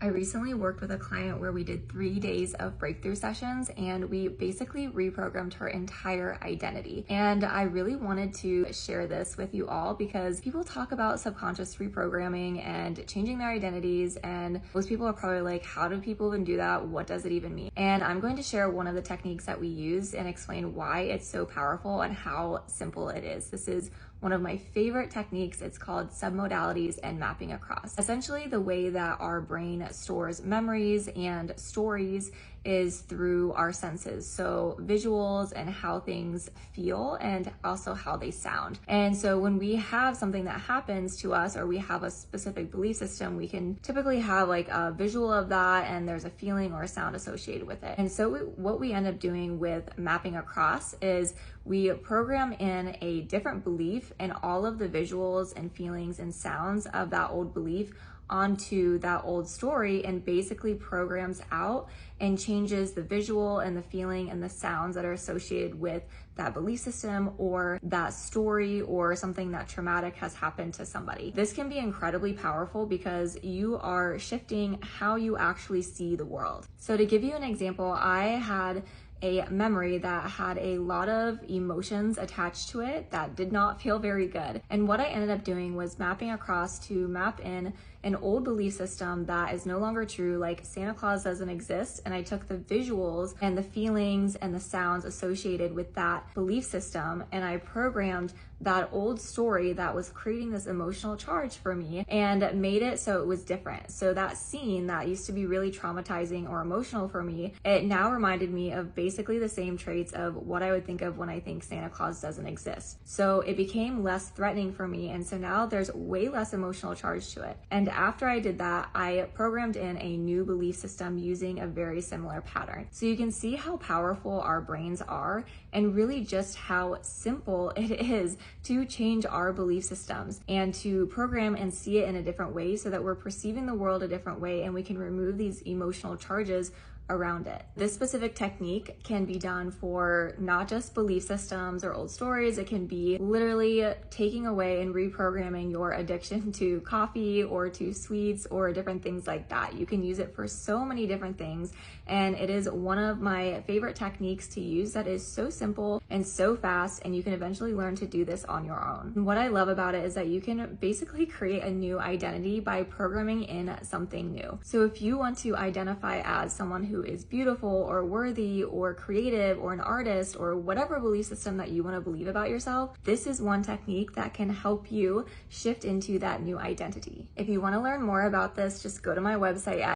I recently worked with a client where we did 3 days of breakthrough sessions and we basically reprogrammed her entire identity. And I really wanted to share this with you all because people talk about subconscious reprogramming and changing their identities, and most people are probably like, how do people even do that? What does it even mean? And I'm going to share one of the techniques that we use and explain why it's so powerful and how simple it is. This is one of my favorite techniques. It's called submodalities and mapping across. Essentially, the way that our brain stores memories and stories is through our senses. So visuals and how things feel and also how they sound. And so when we have something that happens to us or we have a specific belief system, we can typically have like a visual of that and there's a feeling or a sound associated with it. And so what we end up doing with mapping across is we program in a different belief and all of the visuals and feelings and sounds of that old belief onto that old story, and basically programs out and changes the visual and the feeling and the sounds that are associated with that belief system or that story or something that traumatic has happened to somebody. This can be incredibly powerful because you are shifting how you actually see the world. So to give you an example, I had a memory that had a lot of emotions attached to it that did not feel very good. And what I ended up doing was mapping across to map in an old belief system that is no longer true, like Santa Claus doesn't exist. And I took the visuals and the feelings and the sounds associated with that belief system, and I programmed that old story that was creating this emotional charge for me and made it so it was different. So that scene that used to be really traumatizing or emotional for me, it now reminded me of basically the same traits of what I would think of when I think Santa Claus doesn't exist. So it became less threatening for me, and so now there's way less emotional charge to it. And after I did that, I programmed in a new belief system using a very similar pattern. So you can see how powerful our brains are and really just how simple it is to change our belief systems and to program and see it in a different way so that we're perceiving the world a different way and we can remove these emotional charges around it. This specific technique can be done for not just belief systems or old stories. It can be literally taking away and reprogramming your addiction to coffee or to sweets or different things like that. You can use it for so many different things, and it is one of my favorite techniques to use that is so simple and so fast, and you can eventually learn to do this on your own. And what I love about it is that you can basically create a new identity by programming in something new. So if you want to identify as someone who is beautiful or worthy or creative or an artist or whatever belief system that you want to believe about yourself, this is one technique that can help you shift into that new identity. If you want to learn more about this, just go to my website at